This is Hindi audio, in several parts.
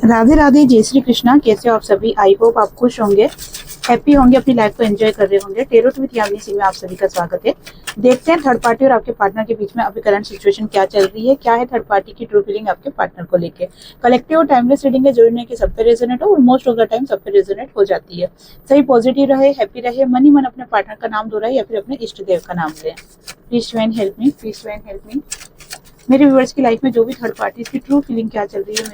राधे राधे, जय श्री कृष्णा। कैसे हो आप सभी? आई होप आप खुश होंगे, हैप्पी होंगे, अपनी लाइफ को एंजॉय कर रहे होंगे। टेरोट विद यामिनी सी में आप सभी का स्वागत है। देखते हैं थर्ड पार्टी और आपके पार्टनर के बीच में अभी करंट सिचुएशन क्या चल रही है, क्या है थर्ड पार्टी की ट्रू फीलिंग आपके पार्टनर को लेके। कलेक्टिव और टाइमलेस रीडिंग है, जोड़ने की सब पे रेजोनेट हो और मोस्ट ऑफ द टाइम सब पे रेजोनेट हो जाती है। सही पॉजिटिव रहे, हैप्पी रहे, मन ही मन अपने पार्टनर का नाम दोहराए या फिर अपने इष्ट देव का नाम लें। Please divine help me, please divine help मी। मेरे व्यूअर्स की लाइफ में जो भी थर्ड पार्टी की ट्रू फीलिंग क्या चल रही है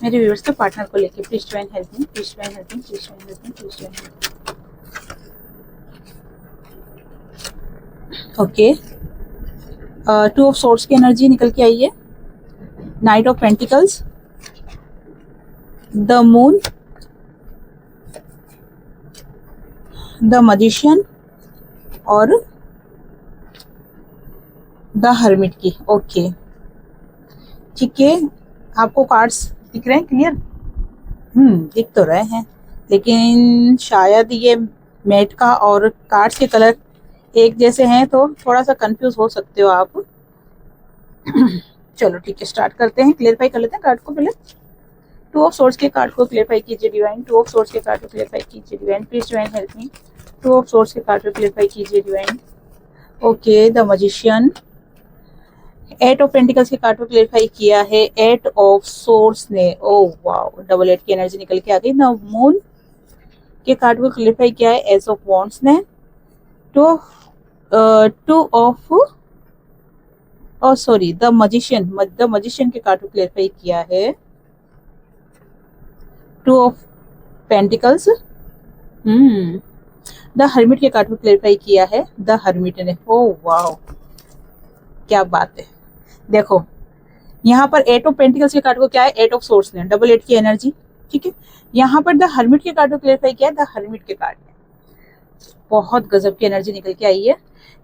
मेरे व्यूअर्स के पार्टनर को लेके। Please divine help me, please divine help me, please divine help me, please divine help me. Okay, to of swords की एनर्जी निकल के आई है, night of pentacles, the moon, the magician और द हर्मिट की। ओके ठीक है, आपको कार्ड्स दिख रहे हैं क्लियर? दिख तो रहे हैं, लेकिन शायद ये मैट का और कार्ड्स के कलर एक जैसे हैं तो थोड़ा सा कंफ्यूज हो सकते हो आप। चलो ठीक है, स्टार्ट करते हैं। क्लियरफाई कर लेते हैं कार्ड को पहले। टू ऑफ सोर्ड्स के कार्ड को क्लियरफाई कीजिए डिवाइन। टू ऑफ सोर्ड्स के कार्ड को क्लियरफाई कीजिए divine. Please divine help me. Two of swords के कार्ड को क्लियरफाई कीजिए divine. Okay, the magician. Eight of pentacles के कार्ड को क्लियरफाई किया है एट ऑफ सोर्ड्स ने। ओह वाओ, डबल एट की एनर्जी निकल के आ गई। द मून के कार्ड को क्लियरफाई किया है एस ऑफ वॉन्ड्स ने। Two of sorry the magician के कार्ड को क्लियरफाई किया है two of pentacles. The hermit के कार्ड को क्लियरफाई किया है द हर्मिट ने। ओह वाओ, क्या बात है। देखो यहाँ पर एट ऑफ पेंटिकल्स के कार्ड को क्या है, एट ऑफ सोर्ड्स ने, डबल एट की एनर्जी। ठीक है, यहाँ पर द हर्मिट के कार्ड को क्लियरफाई किया है द हर्मिट के कार्ड ने। बहुत गजब की एनर्जी निकल के आई है।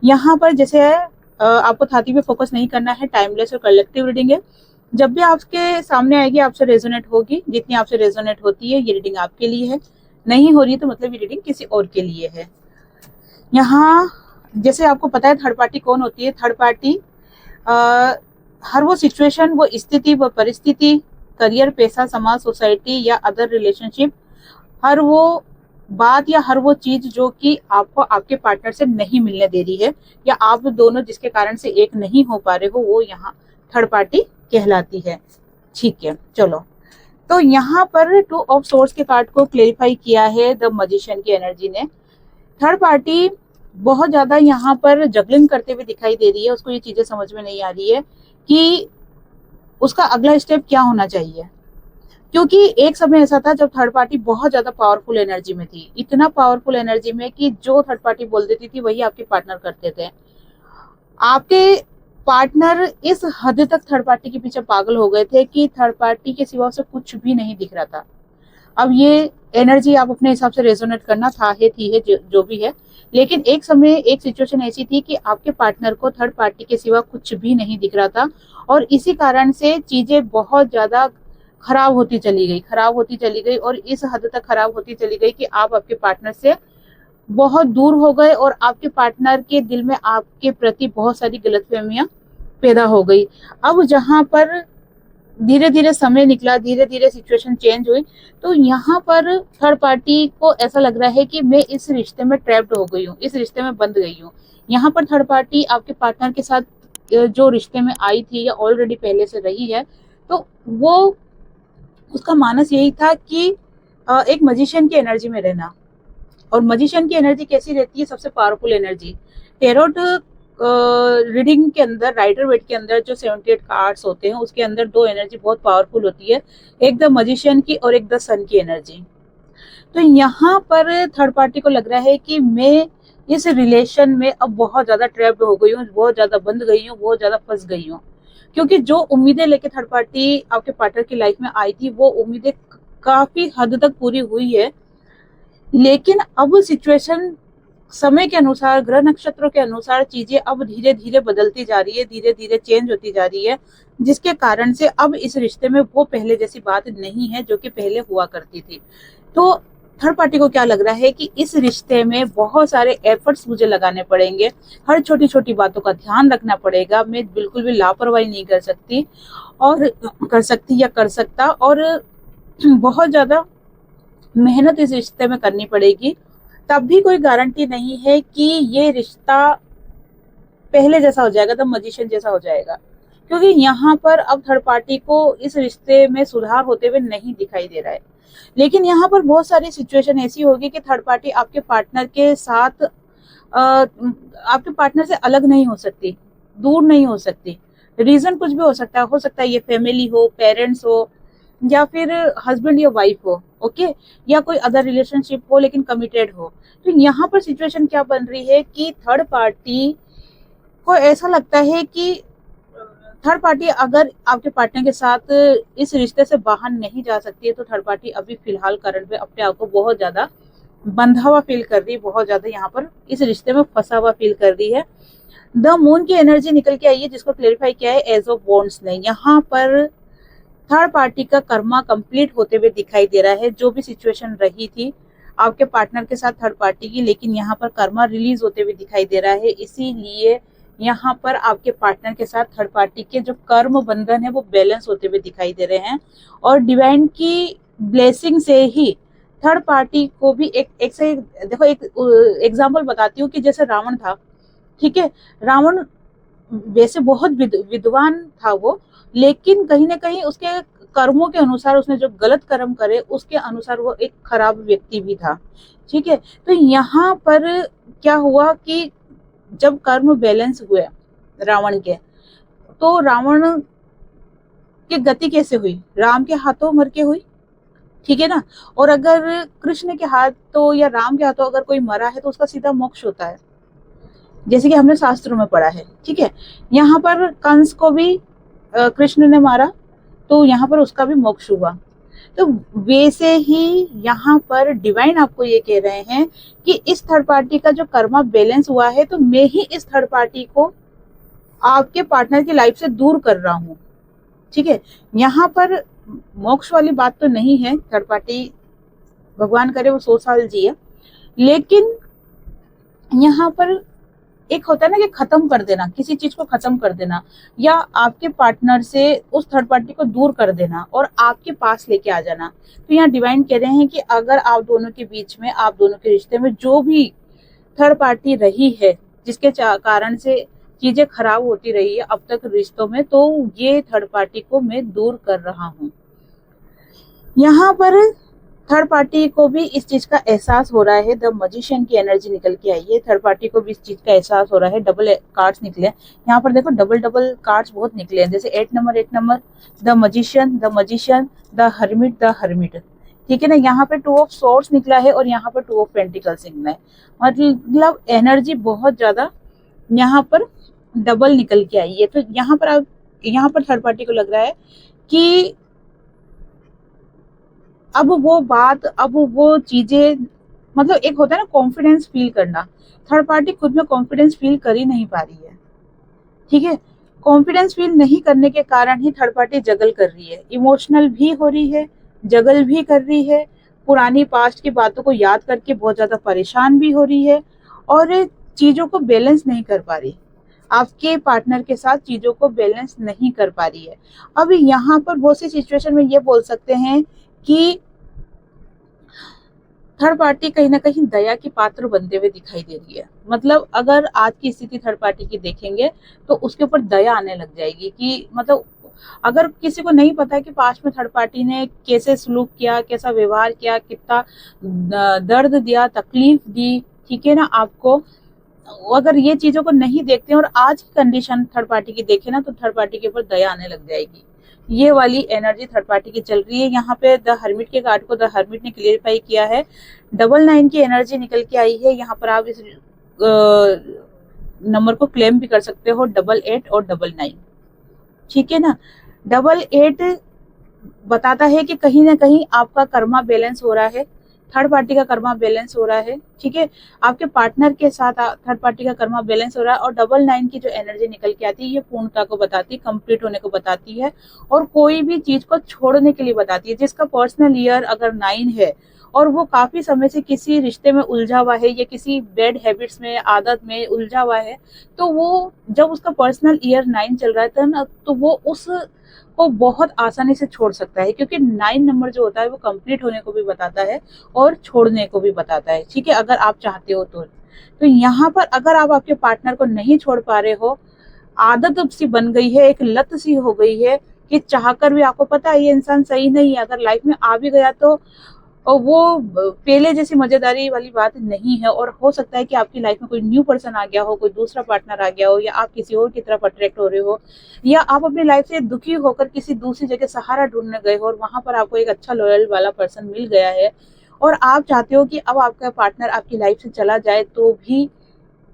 यहाँ पर जैसे आपको थाती पे फोकस नहीं करना है, टाइमलेस और कलेक्टिव रीडिंग है। जब भी आपके सामने आएगी आपसे रेजोनेट होगी, जितनी आपसे रेजोनेट होती है ये रीडिंग आपके लिए है। नहीं हो रही है तो मतलब ये रीडिंग किसी और के लिए है। यहाँ जैसे आपको पता है थर्ड पार्टी कौन होती है। थर्ड पार्टी हर वो सिचुएशन, वो स्थिति, वो परिस्थिति, करियर, पैसा, समाज, सोसाइटी या अदर रिलेशनशिप, हर वो बात या हर वो चीज जो कि आपको आपके पार्टनर से नहीं मिलने दे रही है या आप दोनों जिसके कारण से एक नहीं हो पा रहे हो, वो यहाँ थर्ड पार्टी कहलाती है। ठीक है, चलो तो यहाँ पर टू ऑफ सोर्ड्स के कार्ड को क्लेरिफाई किया है द मैजिशियन की एनर्जी ने। थर्ड पार्टी बहुत ज्यादा यहाँ पर जगलिंग करते हुए दिखाई दे रही है। उसको ये चीजें समझ में नहीं आ रही है कि उसका अगला स्टेप क्या होना चाहिए, क्योंकि एक समय ऐसा था जब थर्ड पार्टी बहुत ज्यादा पावरफुल एनर्जी में थी, इतना पावरफुल एनर्जी में कि जो थर्ड पार्टी बोल देती थी वही आपके पार्टनर करते थे। आपके पार्टनर इस हद तक थर्ड पार्टी के पीछे पागल हो गए थे कि थर्ड पार्टी के सिवा से कुछ भी नहीं दिख रहा था। अब ये एनर्जी आप अपने हिसाब से रेजोनेट करना था है, थी है, जो भी है, लेकिन एक समय एक सिचुएशन ऐसी थी कि आपके पार्टनर को थर्ड पार्टी के सिवा कुछ भी नहीं दिख रहा था और इसी कारण से चीजें बहुत ज्यादा खराब होती चली गई और इस हद तक खराब होती चली गई कि आप आपके पार्टनर से बहुत दूर हो गए और आपके पार्टनर के दिल में आपके प्रति बहुत सारी गलतफहमियां पैदा हो गई। अब जहां पर धीरे धीरे समय निकला, धीरे धीरे सिचुएशन चेंज हुई, तो यहाँ पर थर्ड पार्टी को ऐसा लग रहा है कि मैं इस रिश्ते में ट्रैप्ड हो गई हूँ, इस रिश्ते में बंध गई हूँ। यहाँ पर थर्ड पार्टी आपके पार्टनर के साथ जो रिश्ते में आई थी या ऑलरेडी पहले से रही है, तो वो उसका मानस यही था कि एक मैजिशियन की एनर्जी में रहना। और मैजिशियन की एनर्जी कैसी रहती है? सबसे पावरफुल एनर्जी। टेरोट रीडिंग के अंदर, राइडर वेट के अंदर जो 78 कार्ड्स होते हैं उसके अंदर दो एनर्जी बहुत पावरफुल होती है, एक द मैजिशियन की और एक द सन की एनर्जी। तो यहाँ पर थर्ड पार्टी को लग रहा है कि मैं इस रिलेशन में अब बहुत ज्यादा ट्रैप्ड हो गई हूँ, बहुत ज्यादा बंध गई हूँ, बहुत ज्यादा फंस गई हूँ। क्योंकि जो उम्मीदें लेके थर्ड पार्टी आपके पार्टनर की लाइफ में आई थी वो उम्मीदें काफी हद तक पूरी हुई है, लेकिन अब सिचुएशन समय के अनुसार, ग्रह नक्षत्रों के अनुसार चीजें अब धीरे धीरे बदलती जा रही है, धीरे धीरे चेंज होती जा रही है, जिसके कारण से अब इस रिश्ते में वो पहले जैसी बात नहीं है जो कि पहले हुआ करती थी। तो थर्ड पार्टी को क्या लग रहा है कि इस रिश्ते में बहुत सारे एफर्ट्स मुझे लगाने पड़ेंगे, हर छोटी छोटी बातों का ध्यान रखना पड़ेगा, मैं बिल्कुल भी लापरवाही नहीं कर सकती और कर सकती या कर सकता, और बहुत ज्यादा मेहनत इस रिश्ते में करनी पड़ेगी। तब भी कोई गारंटी नहीं है कि ये रिश्ता पहले जैसा हो जाएगा, द मजिशियन जैसा हो जाएगा, क्योंकि यहाँ पर अब थर्ड पार्टी को इस रिश्ते में सुधार होते हुए नहीं दिखाई दे रहा है। लेकिन यहाँ पर बहुत सारी सिचुएशन ऐसी होगी कि थर्ड पार्टी आपके पार्टनर के साथ आपके पार्टनर से अलग नहीं हो सकती, दूर नहीं हो सकती। रीजन कुछ भी हो सकता है ये फैमिली हो, पेरेंट्स हो, या फिर हस्बैंड या वाइफ हो, ओके, या कोई अदर रिलेशनशिप हो लेकिन कमिटेड हो। तो यहाँ पर सिचुएशन क्या बन रही है कि थर्ड पार्टी को ऐसा लगता है कि थर्ड पार्टी अगर आपके पार्टनर के साथ इस रिश्ते से बाहर नहीं जा सकती है, तो थर्ड पार्टी अभी फिलहाल करंट में अपने आप को बहुत ज्यादा बंधा हुआ फील कर रही है, बहुत ज्यादा यहाँ पर इस रिश्ते में फंसा हुआ फील कर रही है। द मून की एनर्जी निकल के आई है, जिसको क्लेरिफाई किया है एज ऑफ वॉन्ड्स ने। यहाँ पर थर्ड पार्टी का कर्मा कंप्लीट होते हुए दिखाई दे रहा है। जो भी सिचुएशन रही थी आपके पार्टनर के साथ थर्ड पार्टी की, लेकिन यहाँ पर कर्मा रिलीज होते हुए दिखाई दे रहा है। इसीलिए यहाँ पर आपके पार्टनर के साथ थर्ड पार्टी के जो कर्म बंधन है वो बैलेंस होते हुए दिखाई दे रहे हैं, और डिवाइन की ब्लेसिंग से ही थर्ड पार्टी को भी एक से देखो, एक एग्जाम्पल बताती हूँ कि जैसे रावण था, ठीक है, रावण वैसे बहुत विद्वान था वो, लेकिन कहीं ना कहीं उसके कर्मों के अनुसार उसने जो गलत कर्म करे उसके अनुसार वो एक खराब व्यक्ति भी था, ठीक है। तो यहाँ पर क्या हुआ कि जब कर्म बैलेंस हुए रावण के, तो रावण की गति कैसे हुई, राम के हाथों मर के हुई, ठीक है ना। और अगर कृष्ण के हाथों या राम के हाथों अगर कोई मरा है तो उसका सीधा मोक्ष होता है, जैसे कि हमने शास्त्रों में पढ़ा है, ठीक है। यहाँ पर कंस को भी कृष्ण ने मारा, तो यहाँ पर उसका भी मोक्ष हुआ। तो वैसे ही यहाँ पर डिवाइन आपको ये कह रहे हैं कि इस थर्ड पार्टी का जो कर्मा बैलेंस हुआ है, तो मैं ही इस थर्ड पार्टी को आपके पार्टनर की लाइफ से दूर कर रहा हूँ, ठीक है। यहाँ पर मोक्ष वाली बात तो नहीं है, थर्ड पार्टी भगवान करे वो 100 साल जिए, लेकिन यहाँ पर एक होता है ना कि खत्म कर देना, किसी चीज को खत्म कर देना, या आपके पार्टनर से उस थर्ड पार्टी को दूर कर देना और आपके पास लेके आ जाना। तो यहाँ डिवाइन कह रहे हैं कि अगर आप दोनों के बीच में, आप दोनों के रिश्ते में जो भी थर्ड पार्टी रही है, जिसके कारण से चीजें खराब होती रही है अब तक रिश्तों में, तो ये थर्ड पार्टी को मैं दूर कर रहा हूँ। यहाँ पर थर्ड पार्टी को भी इस चीज का एहसास हो रहा है। द मजिशियन की एनर्जी निकल के आई है, थर्ड पार्टी को भी इस चीज का एहसास हो रहा है। डबल कार्ड्स निकले यहाँ पर, देखो डबल डबल कार्ड्स बहुत निकले हैं, जैसे 8 number, the magician, the hermit, ठीक है ना। यहाँ पे 2 ऑफ सोर्ड्स निकला है और यहाँ पर 2 ऑफ पेंटिकल्स निकला है, मतलब एनर्जी बहुत ज्यादा यहाँ पर डबल निकल के आई है। तो यहाँ पर थर्ड पार्टी को लग रहा है कि अब वो चीजें, मतलब एक होता है ना कॉन्फिडेंस फील करना, थर्ड पार्टी खुद में कॉन्फिडेंस फील कर ही नहीं पा रही है, ठीक है। कॉन्फिडेंस फील नहीं करने के कारण ही थर्ड पार्टी जगल कर रही है, इमोशनल भी हो रही है, जगल भी कर रही है, पुरानी पास्ट की बातों को याद करके बहुत ज्यादा परेशान भी हो रही है, और चीजों को बैलेंस नहीं कर पा रही, आपके पार्टनर के साथ चीजों को बैलेंस नहीं कर पा रही है। अब यहाँ पर बहुत सी सिचुएशन में ये बोल सकते हैं कि थर्ड पार्टी कहीं ना कहीं दया की पात्र बनते हुए दिखाई दे रही है। मतलब अगर आज की स्थिति थर्ड पार्टी की देखेंगे तो उसके ऊपर दया आने लग जाएगी, कि मतलब अगर किसी को नहीं पता है कि पास्ट में थर्ड पार्टी ने कैसे सलूक किया, कैसा व्यवहार किया, कितना दर्द दिया, तकलीफ दी, ठीक है ना आपको, अगर ये चीजों को नहीं देखते हैं और आज की कंडीशन थर्ड पार्टी की देखे ना, तो थर्ड पार्टी के ऊपर दया आने लग जाएगी। ये वाली एनर्जी थर्ड पार्टी की चल रही है। यहाँ पे द हर्मिट के कार्ड को द हर्मिट ने क्लियरिफाई किया है। 99 की एनर्जी निकल के आई है। यहाँ पर आप इस नंबर को क्लेम भी कर सकते हो, 88 और 99, ठीक है ना। 88 बताता है कि कहीं ना कहीं आपका कर्मा बैलेंस हो रहा है, थर्ड पार्टी का कर्मा बैलेंस हो रहा है, ठीक है। आपके पार्टनर के साथ थर्ड पार्टी का कर्मा बैलेंस हो रहा है। और 99 की जो एनर्जी निकल के आती है, ये पूर्णता को बताती है, कंप्लीट होने को बताती है, और कोई भी चीज को छोड़ने के लिए बताती है। जिसका पर्सनल ईयर अगर 9 है और वो काफी समय से किसी रिश्ते में उलझा हुआ है या किसी बैड हैबिट्स में, आदत में उलझा हुआ है, तो वो जब उसका पर्सनल ईयर 9 चल रहा था ना, तो वो उस को बहुत आसानी से छोड़ सकता है, क्योंकि 9 नंबर जो होता है वो कंप्लीट होने को भी बताता है और छोड़ने को भी बताता है। ठीक है, अगर आप चाहते हो तो यहाँ पर अगर आप आपके पार्टनर को नहीं छोड़ पा रहे हो, आदत सी बन गई है, एक लत सी हो गई है कि चाहकर भी आपको पता है ये इंसान सही नहीं है, अगर लाइफ में आ भी गया तो और वो पहले जैसी मजेदारी वाली बात नहीं है, और हो सकता है कि आपकी लाइफ में कोई न्यू पर्सन आ गया हो, कोई दूसरा पार्टनर आ गया हो, या आप किसी और की तरफ अट्रैक्ट हो रहे हो, या आप अपनी लाइफ से दुखी होकर किसी दूसरी जगह सहारा ढूंढने गए हो और वहां पर आपको एक अच्छा लॉयल वाला पर्सन मिल गया है, और आप चाहते हो कि अब आपका पार्टनर आपकी लाइफ से चला जाए, तो भी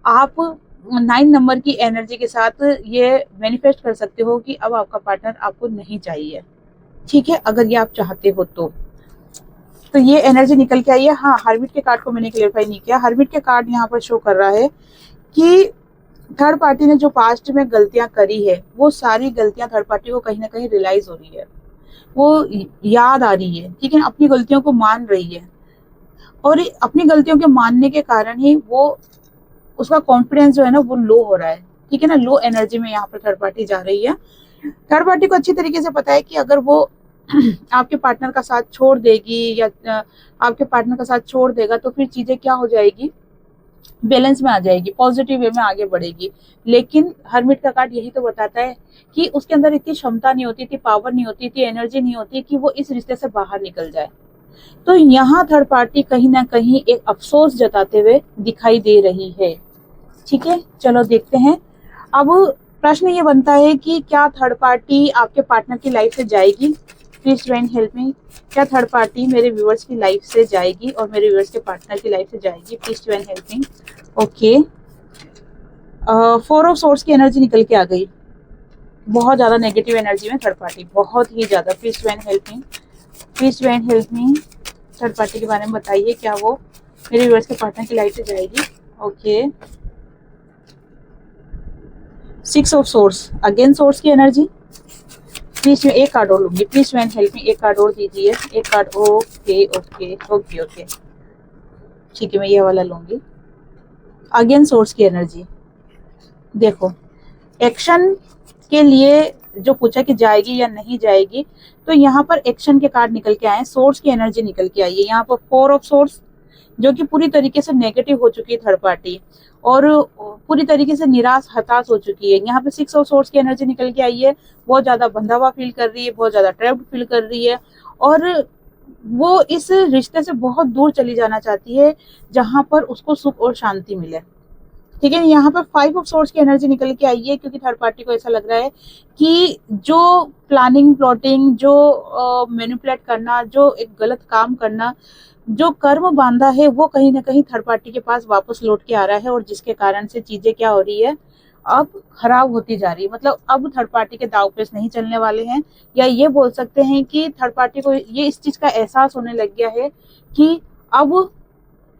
आप 9 नंबर की एनर्जी के साथ ये मैनिफेस्ट कर सकते हो कि अब आपका पार्टनर आपको नहीं चाहिए। ठीक है, अगर ये आप चाहते हो तो ये एनर्जी निकल के आई है। हाँ, हर्मिट के कार्ड को मैंने क्लेरिफाई नहीं किया। हर्मिट के कार्ड यहाँ पर शो कर रहा है कि थर्ड पार्टी ने जो पास्ट में गलतियां करी है, वो सारी गलतियां थर्ड पार्टी को कहीं ना कहीं रियलाइज हो रही है, वो याद आ रही है। ठीक है, अपनी गलतियों को मान रही है, और अपनी गलतियों के मानने के कारण ही वो उसका कॉन्फिडेंस जो है ना वो लो हो रहा है। ठीक है ना, लो एनर्जी में यहाँ पर थर्ड पार्टी जा रही है। थर्ड पार्टी को अच्छी तरीके से पता है कि अगर वो आपके पार्टनर का साथ छोड़ देगी या आपके पार्टनर का साथ छोड़ देगा, तो फिर चीजें क्या हो जाएगी, बैलेंस में आ जाएगी, पॉजिटिव वे में आगे बढ़ेगी। लेकिन हर्मिट का कार्ड यही तो बताता है कि उसके अंदर इतनी क्षमता नहीं होती, इतनी पावर नहीं होती, इतनी एनर्जी नहीं होती कि वो इस रिश्ते से बाहर निकल जाए। तो यहाँ थर्ड पार्टी कहीं ना कहीं एक अफसोस जताते हुए दिखाई दे रही है। ठीक है, चलो देखते हैं। अब प्रश्न ये बनता है कि क्या थर्ड पार्टी आपके पार्टनर की लाइफ से जाएगी? प्लीज डिवाइन हेल्प मी। क्या थर्ड पार्टी मेरे व्यूअर्स की लाइफ से जाएगी और मेरे व्यूअर्स के पार्टनर की लाइफ से जाएगी? Please divine help me. Okay, 4 of source की एनर्जी निकल के आ गई। बहुत ज्यादा नेगेटिव एनर्जी में थर्ड पार्टी, बहुत ही ज्यादा। Please divine help me, please divine help me. Third party के बारे में बताइए, क्या वो मेरे व्यूअर्स के पार्टनर की लाइफ से जाएगी? Okay, 6 of source, again source की एनर्जी। प्लीज मैं एक कार्ड और लूंगी, प्लीज मैन हेल्प मी, एक कार्ड और दीजिए, एक card. Okay okay okay okay, ठीक है, मैं ये वाला लूंगी। अगेन सोर्स की एनर्जी। देखो, एक्शन के लिए जो पूछा कि जाएगी या नहीं जाएगी, तो यहाँ पर एक्शन के कार्ड निकल के आए, सोर्स की एनर्जी निकल के आई है। यहाँ पर 4 ऑफ सोर्स, जो कि पूरी तरीके से नेगेटिव हो चुकी है थर्ड पार्टी, और पूरी तरीके से निराश हताश हो चुकी है। यहाँ पे 6 ऑफ सोर्स की एनर्जी निकल के आई है, बहुत ज्यादा बंधा हुआ फील कर रही है, बहुत ज्यादा ट्रैप्ड फील कर रही है, और वो इस रिश्ते से बहुत दूर चली जाना चाहती है जहां पर उसको सुख और शांति मिले। ठीक है, यहाँ पर 5 ऑफ सोर्स की एनर्जी निकल के आई है, क्योंकि थर्ड पार्टी को ऐसा लग रहा है कि जो प्लानिंग, प्लॉटिंग, जो मैनिपुलेट करना, जो एक गलत काम करना, जो कर्म बांधा है, वो कहीं ना कहीं थर्ड पार्टी के पास वापस लौट के आ रहा है, और जिसके कारण से चीजें क्या हो रही है, अब खराब होती जा रही है। मतलब अब थर्ड पार्टी के दाव पेच नहीं चलने वाले हैं, या ये बोल सकते हैं कि थर्ड पार्टी को ये इस चीज का एहसास होने लग गया है कि अब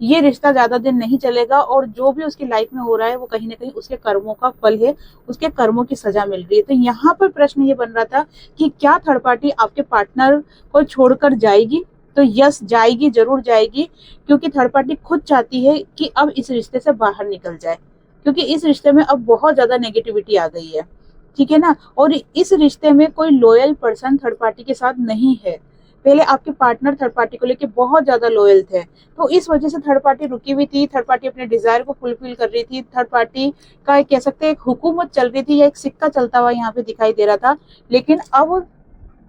ये रिश्ता ज्यादा दिन नहीं चलेगा, और जो भी उसकी लाइफ में हो रहा है वो कहीं ना कहीं उसके कर्मों का फल है, उसके कर्मों की सजा मिल रही है। तो यहाँ पर प्रश्न ये बन रहा था कि क्या थर्ड पार्टी आपके पार्टनर को छोड़कर जाएगी? तो यस, जाएगी, जरूर जाएगी, क्योंकि थर्ड पार्टी खुद चाहती है कि अब इस रिश्ते से बाहर निकल जाए, क्योंकि इस रिश्ते में अब बहुत ज्यादा नेगेटिविटी आ गई है। ठीक है ना, और इस रिश्ते में कोई लॉयल पर्सन थर्ड पार्टी के साथ नहीं है। पहले आपके पार्टनर थर्ड पार्टी को लेके बहुत ज्यादा लॉयल थे, तो इस वजह से थर्ड पार्टी रुकी हुई थी, थर्ड पार्टी अपने डिजायर को फुलफिल कर रही थी, थर्ड पार्टी का कह सकते हैं एक हुकूमत चल रही थी, या एक सिक्का चलता हुआ यहाँ पे दिखाई दे रहा था। लेकिन अब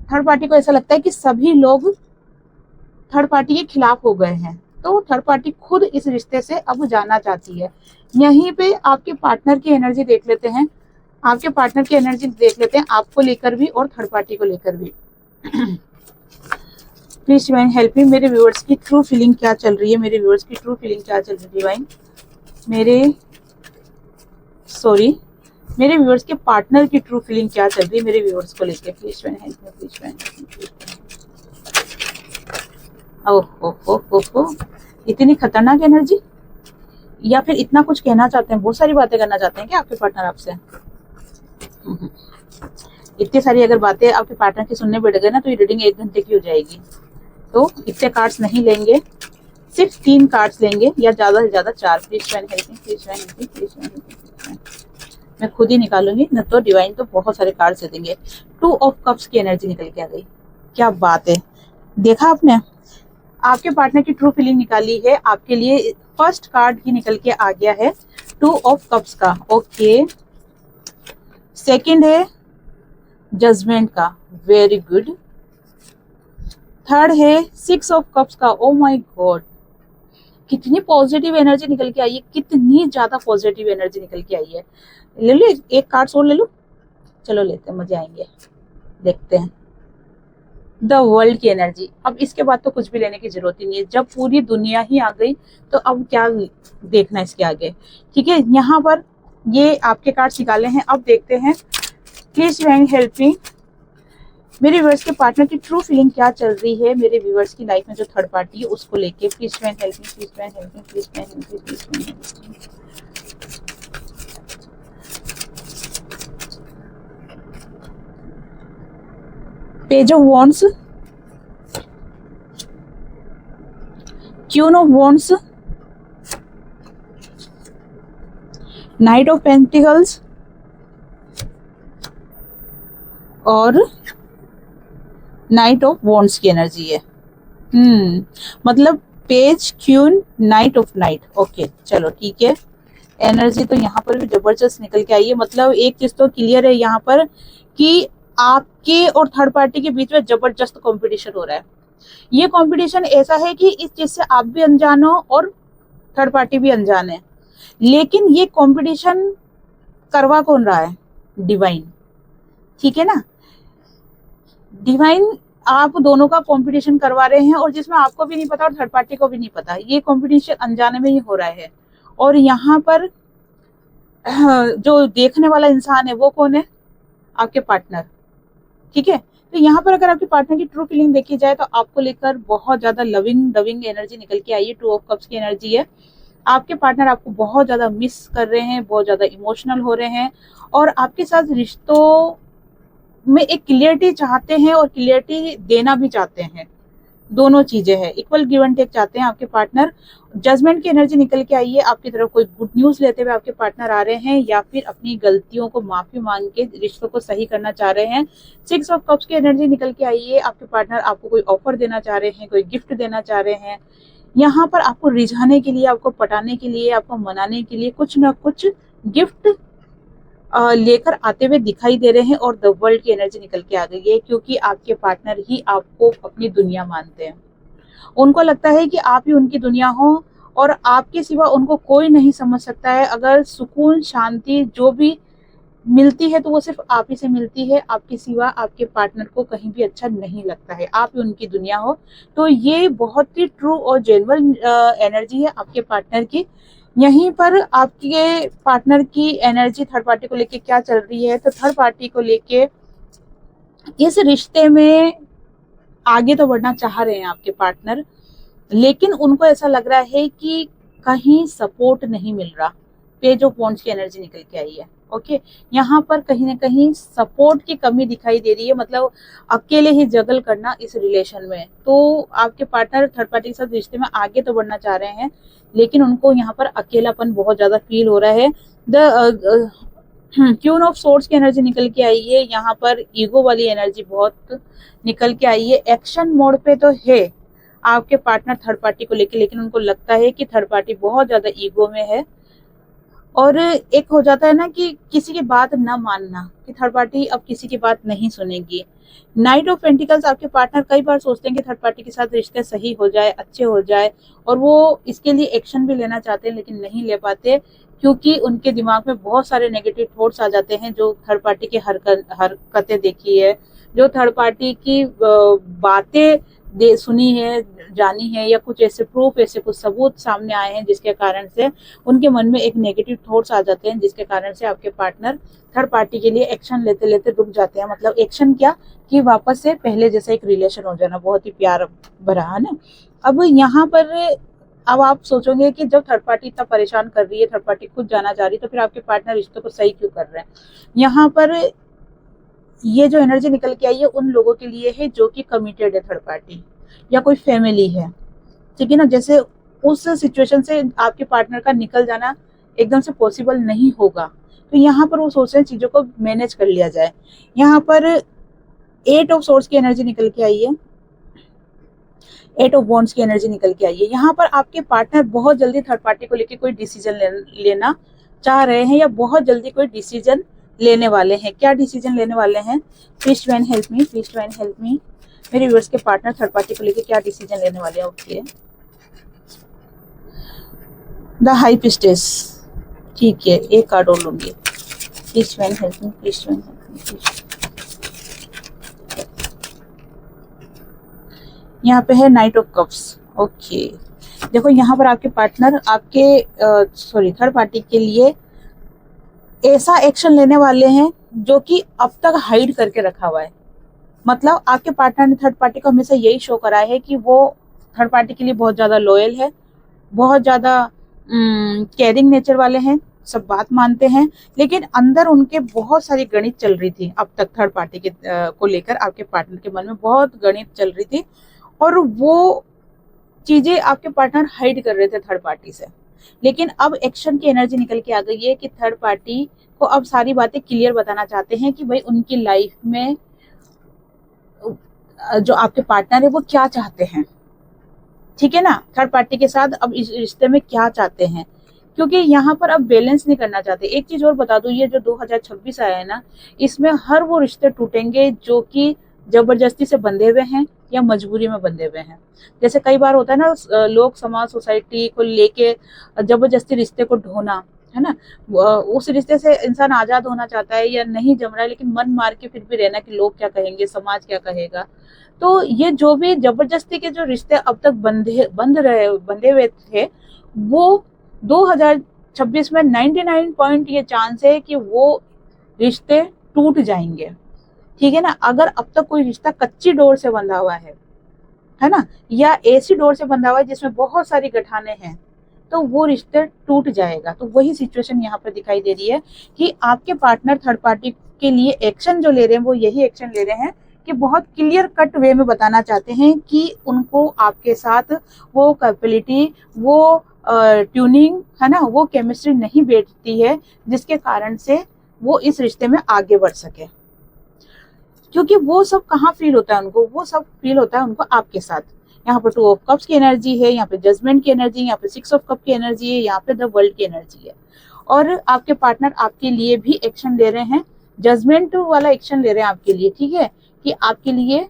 थर्ड पार्टी को ऐसा लगता है कि सभी लोग थर्ड पार्टी के खिलाफ हो गए हैं, तो थर्ड पार्टी खुद इस रिश्ते से अब जाना चाहती है। यहीं पे आपके पार्टनर की एनर्जी देख लेते हैं, आपके पार्टनर की एनर्जी देख लेते हैं, आपको लेकर भी और थर्ड पार्टी को लेकर भी। प्लीज डिवाइन हेल्प मी, मेरे व्यूअर्स की ट्रू फीलिंग क्या चल रही है, मेरे व्यूअर्स की ट्रू फीलिंग क्या चल रही है डिवाइन, मेरे व्यूअर्स के पार्टनर की ट्रू फीलिंग क्या चल रही है मेरे व्यूअर्स को लेकर। Please divine help me, please divine help मी। ओहो, इतनी खतरनाक एनर्जी, या फिर इतना कुछ कहना चाहते हैं, बहुत सारी बातें करना चाहते हैं क्या आपके पार्टनर आपसे? इतनी सारी अगर बातें आपके पार्टनर की सुनने बैठ गए ना, तो ये रीडिंग 1 घंटे की हो जाएगी। तो इतने कार्ड्स नहीं लेंगे, सिर्फ 3 कार्ड्स लेंगे या ज्यादा से ज्यादा 4। Please divine help me, please divine help me, please divine help मी। मैं खुद ही निकालूंगी, न तो डिवाइन तो बहुत सारे कार्ड्स दे देंगे। 2 ऑफ कप्स की एनर्जी निकल के आ गई। क्या बात है, देखा आपने, आपके पार्टनर की ट्रू फीलिंग निकाली है आपके लिए। फर्स्ट कार्ड ही निकल के आ गया है 2 ऑफ कप्स का। ओके, सेकंड है जजमेंट का, वेरी गुड। थर्ड है 6 ऑफ कप्स का। ओ माय गॉड, कितनी पॉजिटिव एनर्जी निकल के आई है, कितनी ज्यादा पॉजिटिव एनर्जी निकल के आई है। ले लो एक कार्ड और ले लो, चलो लेते हैं, मजे आएंगे। देखते हैं द वर्ल्ड की एनर्जी। अब इसके बाद तो कुछ भी लेने की जरूरत ही नहीं है, जब पूरी दुनिया ही आ गई तो अब क्या देखना इसके आगे। ठीक है, यहाँ पर ये आपके कार्ड निकाले हैं। अब देखते हैं, प्लीज डिवाइन हेल्प मी, मेरे व्यूअर्स के पार्टनर की ट्रू फीलिंग क्या चल रही है मेरे व्यूअर्स की लाइफ में, जो थर्ड पार्टी है उसको लेके। Please divine help me, please divine help me, please divine help me, please divine help me. Page of wands, queen of wands, night of pentacles और नाइट ऑफ वॉन्ड्स की एनर्जी है। मतलब page, queen, night of night. Okay चलो ठीक है, एनर्जी तो यहाँ पर भी जबरदस्त निकल के आई है। मतलब एक चीज तो क्लियर है यहाँ पर कि आपके और थर्ड पार्टी के बीच में जबरदस्त कंपटीशन हो रहा है। ये कंपटीशन ऐसा है कि इस चीज से आप भी अनजान हो और थर्ड पार्टी भी अनजान है, लेकिन ये कंपटीशन करवा कौन रहा है? डिवाइन। ठीक है ना, डिवाइन आप दोनों का कंपटीशन करवा रहे हैं और जिसमें आपको भी नहीं पता और थर्ड पार्टी को भी नहीं पता। ये कंपटीशन अनजाने में ही हो रहा है। और यहाँ पर जो देखने वाला इंसान है वो कौन है? आपके पार्टनर। ठीक है, तो यहाँ पर अगर आपके पार्टनर की ट्रू फीलिंग देखी जाए तो आपको लेकर बहुत ज्यादा लविंग एनर्जी निकल के आई है। 2 ऑफ कप्स की एनर्जी है। आपके पार्टनर आपको बहुत ज्यादा मिस कर रहे हैं, बहुत ज्यादा इमोशनल हो रहे हैं और आपके साथ रिश्तों में एक क्लियरिटी चाहते हैं और क्लियरिटी देना भी चाहते हैं। दोनों चीजें हैं, इक्वल गिव एंड टेक चाहते हैं आपके पार्टनर। जजमेंट की एनर्जी निकल के आई है। आपकी तरफ कोई गुड न्यूज लेते हुए आपके पार्टनर आ रहे हैं या फिर अपनी गलतियों को माफी मांग के रिश्तों को सही करना चाह रहे हैं। 6 ऑफ कप्स की एनर्जी निकल के आई है। आपके पार्टनर आपको कोई ऑफर देना चाह रहे हैं, कोई गिफ्ट देना चाह रहे हैं। यहाँ पर आपको रिझाने के लिए, आपको पटाने के लिए, आपको मनाने के लिए कुछ ना कुछ गिफ्ट लेकर आते हुए दिखाई दे रहे हैं। और द वर्ल्ड की एनर्जी निकल के आ गई है, क्योंकि आपके पार्टनर ही आपको अपनी दुनिया मानते हैं। उनको लगता है कि आप ही उनकी दुनिया हो और आपके सिवा उनको कोई नहीं समझ सकता है। अगर सुकून, शांति जो भी मिलती है तो वो सिर्फ आप ही से मिलती है। आपके सिवा आपके पार्टनर को कहीं भी अच्छा नहीं लगता है, आप ही उनकी दुनिया हो। तो ये बहुत ही ट्रू और जेन्युइन एनर्जी है आपके पार्टनर की। यहीं पर आपके पार्टनर की एनर्जी थर्ड पार्टी को लेके क्या चल रही है? तो थर्ड पार्टी को लेके इस रिश्ते में आगे तो बढ़ना चाह रहे हैं आपके पार्टनर, लेकिन उनको ऐसा लग रहा है कि कहीं सपोर्ट नहीं मिल रहा। पेज ऑफ वॉन्ड्स की एनर्जी निकल के आई है। ओके, यहाँ पर कहीं ना कहीं सपोर्ट की कमी दिखाई दे रही है, मतलब अकेले ही जगल करना इस रिलेशन में। तो आपके पार्टनर थर्ड पार्टी के साथ रिश्ते में आगे तो बढ़ना चाह रहे हैं, लेकिन उनको यहाँ पर अकेलापन बहुत ज्यादा फील हो रहा है। द क्वीन ऑफ सोर्ड्स की एनर्जी निकल के आई है। यहाँ पर ईगो वाली एनर्जी बहुत निकल के आई है। एक्शन मोड पे तो है आपके पार्टनर थर्ड पार्टी को लेके, लेकिन उनको लगता है कि थर्ड पार्टी बहुत ज्यादा ईगो में है। और एक हो जाता है ना कि किसी की बात ना मानना, कि थर्ड पार्टी अब किसी की बात नहीं सुनेगी। नाइट ऑफ पेंटिकल्स, आपके पार्टनर कई बार सोचते हैं कि थर्ड पार्टी के साथ रिश्ते सही हो जाए, अच्छे हो जाए, और वो इसके लिए एक्शन भी लेना चाहते हैं लेकिन नहीं ले पाते, क्योंकि उनके दिमाग में बहुत सारे नेगेटिव थॉट्स आ जाते हैं। जो थर्ड पार्टी की हरकतें देखी है, जो थर्ड पार्टी की बातें सुनी है, जानी है, या कुछ ऐसे प्रूफ, ऐसे कुछ सबूत सामने आए हैं जिसके कारण से उनके मन में एक नेगेटिव थॉट्स आ जाते हैं, जिसके कारण से आपके पार्टनर थर्ड पार्टी के लिए एक्शन लेते लेते रुक जाते हैं। मतलब एक्शन क्या कि वापस से पहले जैसा एक रिलेशन हो जाना, बहुत ही प्यार भरा है ना। अब यहाँ पर अब आप सोचोगे कि जब थर्ड पार्टी इतना परेशान कर रही है, थर्ड पार्टी खुद जाना चाह रही है, तो फिर आपके पार्टनर रिश्तों को सही क्यों कर रहे हैं? यहाँ पर ये जो एनर्जी निकल के आई है उन लोगों के लिए है जो कि कमिटेड है थर्ड पार्टी। या कोई फैमिली है, ठीक है ना। जैसे उस सिचुएशन से आपके पार्टनर का निकल जाना एकदम से पॉसिबल नहीं होगा, तो यहाँ पर वो सोच रहे हैं चीजों को मैनेज कर लिया जाए। यहाँ पर 8 ऑफ सोर्स की एनर्जी निकल के आई है, 8 ऑफ वॉन्ड्स की एनर्जी निकल के आई है। यहाँ पर आपके पार्टनर बहुत जल्दी थर्ड पार्टी को लेकर कोई डिसीजन लेना चाह रहे हैं या बहुत जल्दी कोई डिसीजन लेने वाले हैं। क्या डिसीजन लेने वाले हैं? Please divine help me, please divine help मी। मेरे व्यूअर्स के पार्टनर थर्ड पार्टी को लेकर क्या डिसीजन लेने वाले हैं? ओके, द हाई प्रीस्टेस, ठीक है, एक कार्ड और लूंगी। Please divine help me, please divine help me, please. यहाँ पे है नाइट ऑफ कप्स। ओके, देखो यहाँ पर आपके पार्टनर आपके थर्ड पार्टी के लिए ऐसा एक्शन लेने वाले हैं जो कि अब तक हाइड करके रखा हुआ है। मतलब आपके पार्टनर ने थर्ड पार्टी को हमेशा यही शो करा है कि वो थर्ड पार्टी के लिए बहुत ज्यादा लॉयल है, बहुत ज्यादा केयरिंग नेचर वाले हैं, सब बात मानते हैं, लेकिन अंदर उनके बहुत सारी गणित चल रही थी। अब तक थर्ड पार्टी के को लेकर आपके पार्टनर के मन में बहुत गणित चल रही थी और वो चीजें आपके पार्टनर हाइड कर रहे थे थर्ड पार्टी से। लेकिन अब एक्शन की एनर्जी निकल के आ गई है कि थर्ड पार्टी को अब सारी बातें क्लियर बताना चाहते हैं कि भाई उनकी लाइफ में जो आपके पार्टनर है वो क्या चाहते हैं, ठीक है ना। थर्ड पार्टी के साथ अब इस रिश्ते में क्या चाहते हैं, क्योंकि यहाँ पर अब बैलेंस नहीं करना चाहते। एक चीज और बता दूं, ये जो 2026 आया है ना, इसमें हर वो रिश्ते टूटेंगे जो कि जबरदस्ती से बंधे हुए हैं या मजबूरी में बंधे हुए हैं। जैसे कई बार होता है ना, लोग समाज सोसाइटी को लेके जबरदस्ती रिश्ते को ढोना, है ना। उस रिश्ते से इंसान आजाद होना चाहता है या नहीं जम रहा है, लेकिन मन मार के फिर भी रहना कि लोग क्या कहेंगे, समाज क्या कहेगा। तो ये जो भी जबरदस्ती के जो रिश्ते अब तक बंधे हुए थे, वो 2026 में 99 पॉइंट ये चांस है कि वो रिश्ते टूट जाएंगे, ठीक है ना। अगर अब तक कोई रिश्ता कच्ची डोर से बंधा हुआ है ना, या ऐसी डोर से बंधा हुआ है जिसमें बहुत सारी गठाने हैं, तो वो रिश्ते टूट जाएगा। तो वही सिचुएशन यहाँ पर दिखाई दे रही है कि आपके पार्टनर थर्ड पार्टी के लिए एक्शन जो ले रहे हैं वो यही एक्शन ले रहे हैं कि बहुत क्लियर कट वे में बताना चाहते हैं कि उनको आपके साथ वो कैपेबिलिटी, वो ट्यूनिंग, है ना, वो केमिस्ट्री नहीं बैठती है जिसके कारण से वो इस रिश्ते में आगे बढ़ सके। क्योंकि वो सब कहाँ फील होता है उनको, वो सब फील होता है उनको आपके साथ। यहाँ पर 2 ऑफ कप्स की एनर्जी है, यहाँ पे जजमेंट की एनर्जी, यहाँ पे 6 ऑफ कप की एनर्जी है, यहाँ पे द वर्ल्ड की एनर्जी है। और आपके पार्टनर आपके लिए भी एक्शन ले रहे हैं, जजमेंट वाला एक्शन ले रहे हैं आपके लिए, ठीक है, कि आपके लिए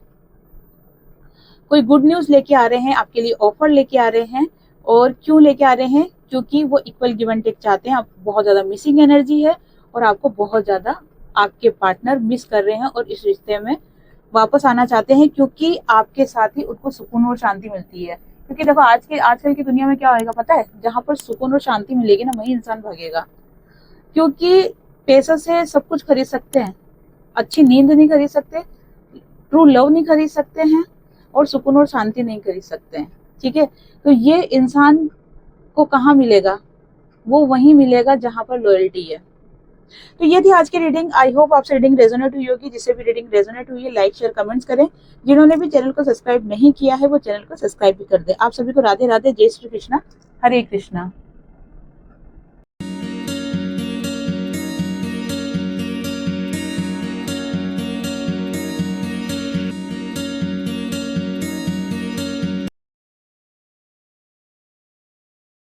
कोई गुड न्यूज लेके आ रहे हैं, आपके लिए ऑफर लेके आ रहे हैं। और क्यों लेके आ रहे हैं? क्योंकि वो इक्वल गिव एंड टेक चाहते हैं। आप बहुत ज्यादा मिसिंग एनर्जी है और आपको बहुत ज्यादा आपके पार्टनर मिस कर रहे हैं और इस रिश्ते में वापस आना चाहते हैं, क्योंकि आपके साथ ही उनको सुकून और शांति मिलती है। क्योंकि देखो आजकल की दुनिया में क्या होगा पता है, जहां पर सुकून और शांति मिलेगी ना, वही इंसान भागेगा। क्योंकि पैसा से सब कुछ खरीद सकते हैं, अच्छी नींद नहीं खरीद सकते, ट्रू लव नहीं खरीद सकते हैं, और सुकून और शांति नहीं खरीद सकते हैं, ठीक है। तो ये इंसान को कहाँ मिलेगा? वो वहीं मिलेगा जहां पर लॉयल्टी है। तो ये थी आज की रीडिंग। आई होप आपसे रीडिंग रेजोनेट हुई होगी। जिससे भी रीडिंग रेजोनेट हुई है, लाइक शेयर कमेंट्स करें। जिन्होंने भी चैनल को सब्सक्राइब नहीं किया है वो चैनल को सब्सक्राइब भी कर दे। आप सभी को राधे राधे, जय श्री कृष्णा, हरे कृष्णा।